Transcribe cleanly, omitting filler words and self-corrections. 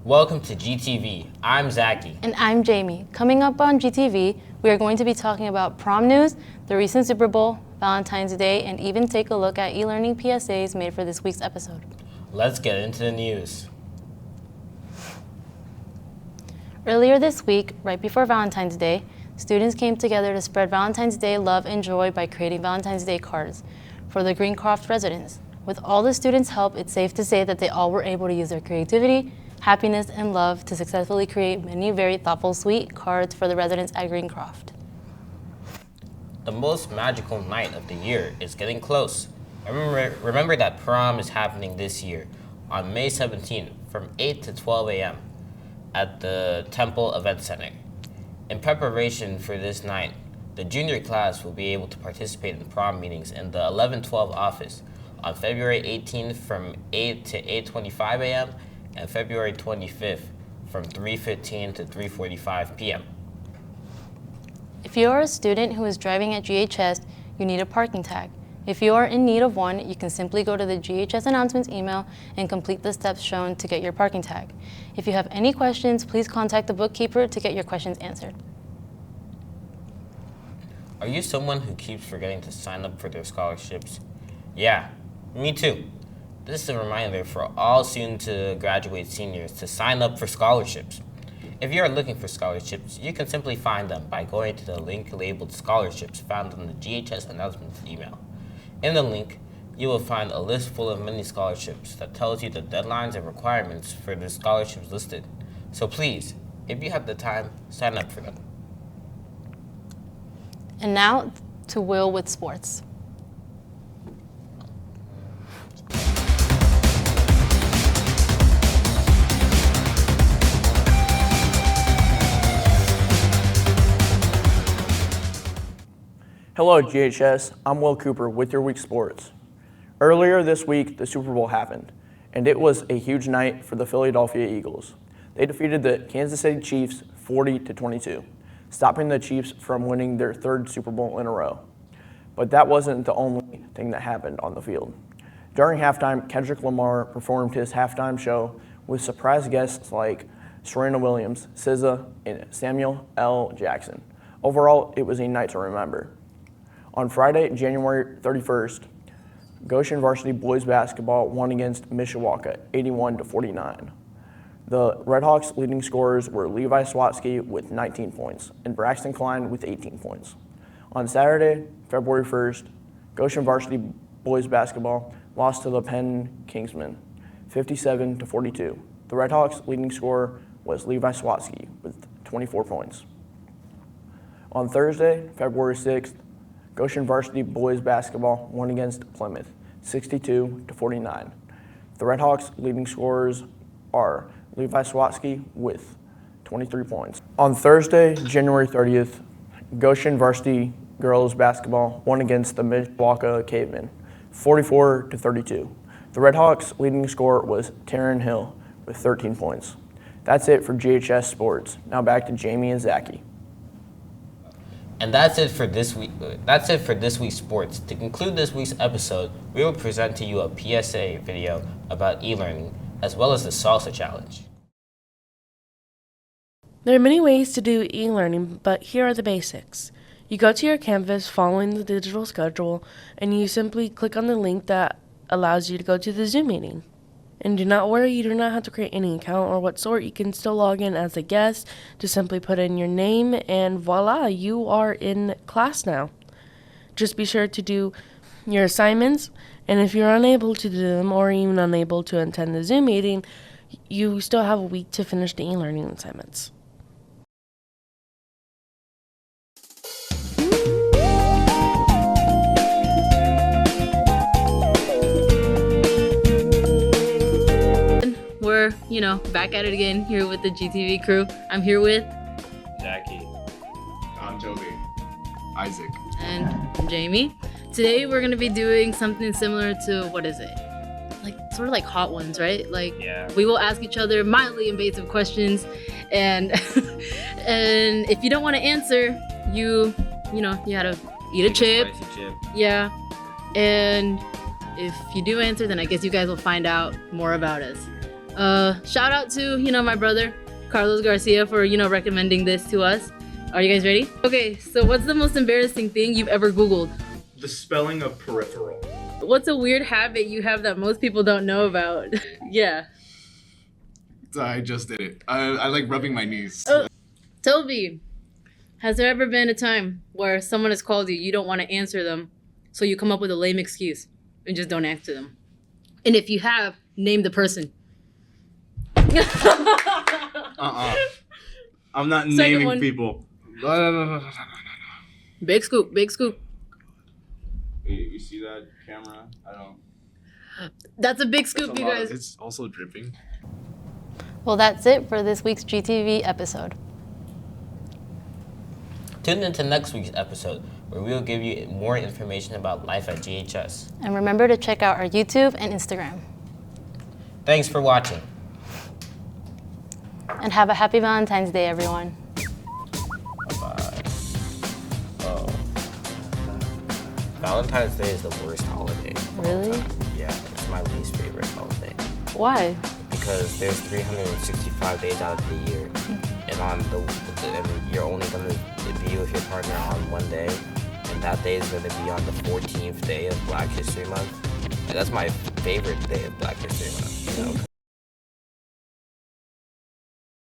Welcome to GTV. I'm Zachy. And I'm Jamie. Coming up on GTV, we are going to be talking about prom news, the recent Super Bowl, Valentine's Day, and even take a look at e-learning PSAs made for this week's episode. Let's get into the news. Earlier this week, right before Valentine's Day, students came together to spread Valentine's Day love and joy by creating Valentine's Day cards for the Greencroft residents. With all the students' help, it's safe to say that they all were able to use their creativity, happiness, and love to successfully create many very thoughtful, sweet cards for the residents at Greencroft. The most magical night of the year is getting close. Remember that prom is happening this year on May 17th from 8 to 12 a.m. at the Temple Event Center. In preparation for this night, the junior class will be able to participate in prom meetings in the 1112 office on February 18th from 8 to 8:25 a.m. and February 25th from 3:15 to 3:45 p.m. If you are a student who is driving at GHS, you need a parking tag. If you are in need of one, you can simply go to the GHS announcements email and complete the steps shown to get your parking tag. If you have any questions, please contact the bookkeeper to get your questions answered. Are you someone who keeps forgetting to sign up for their scholarships? Yeah, me too. This is a reminder for all soon-to-graduate seniors to sign up for scholarships. If you are looking for scholarships, you can simply find them by going to the link labeled Scholarships found in the GHS announcements email. In the link, you will find a list full of mini scholarships that tells you the deadlines and requirements for the scholarships listed. So please, if you have the time, sign up for them. And now to Will with sports. Hello GHS, I'm Will Cooper with your week's sports. Earlier this week, the Super Bowl happened, and it was a huge night for the Philadelphia Eagles. They defeated the Kansas City Chiefs 40-22, stopping the Chiefs from winning their third Super Bowl in a row. But that wasn't the only thing that happened on the field. During halftime, Kendrick Lamar performed his halftime show with surprise guests like Serena Williams, SZA, and Samuel L. Jackson. Overall, it was a night to remember. On Friday, January 31st, Goshen Varsity Boys Basketball won against Mishawaka 81-49. The Redhawks' leading scorers were Levi Swatsky with 19 points and Braxton Klein with 18 points. On Saturday, February 1st, Goshen Varsity Boys Basketball lost to the Penn Kingsmen 57-42. The Redhawks' leading scorer was Levi Swatsky with 24 points. On Thursday, February 6th, Goshen Varsity Boys Basketball won against Plymouth 62-49. The Redhawks' leading scorers are Levi Swatsky with 23 points. On Thursday, January 30th, Goshen Varsity Girls Basketball won against the Mishawaka Cavemen 44-32. The Redhawks' leading scorer was Taryn Hill with 13 points. That's it for GHS Sports. Now back to Jamie and Zachy. And that's it for this week. That's it for this week's sports. To conclude this week's episode, we will present to you a PSA video about e-learning, as well as the Salsa Challenge. There are many ways to do e-learning, but here are the basics. You go to your Canvas following the digital schedule, and you simply click on the link that allows you to go to the Zoom meeting. And do not worry, you do not have to create any account or what sort. You can still log in as a guest. Just simply put in your name and voila, you are in class now. Just be sure to do your assignments, and if you're unable to do them or even unable to attend the Zoom meeting, you still have a week to finish the e-learning assignments. We're, back at it again here with the GTV crew. I'm here with Jackie, Tom Toby, Isaac, and Jamie. Today we're gonna be doing something similar to, what is it? Sort of like Hot Ones, right? Yeah. We will ask each other mildly invasive questions, and and if you don't want to answer, you had to eat a chip. Spicy chip. Yeah. And if you do answer, then I guess you guys will find out more about us. Shout out to, my brother, Carlos Garcia, for, recommending this to us. Are you guys ready? Okay, so what's the most embarrassing thing you've ever Googled? The spelling of peripheral. What's a weird habit you have that most people don't know about? Yeah. I just did it. I like rubbing my knees. Oh. Toby, has there ever been a time where someone has called you, you don't want to answer them, so you come up with a lame excuse and just don't answer them? And if you have, name the person. I'm not Second naming one. people. Big scoop, big scoop. You see that camera? I don't. That's a big scoop, you guys. It's also dripping. Well, that's it for this week's GTV episode. Tune into next week's episode where we will give you more information about life at GHS. And remember to check out our YouTube and Instagram. Thanks for watching. And have a happy Valentine's Day, everyone. Bye. Oh. Valentine's Day is the worst holiday. of all Really? time. Yeah, it's my least favorite holiday. Why? Because there's 365 days out of the year, and and you're only gonna be with your partner on one day, and that day is gonna be on the 14th day of Black History Month, and that's my favorite day of Black History Month.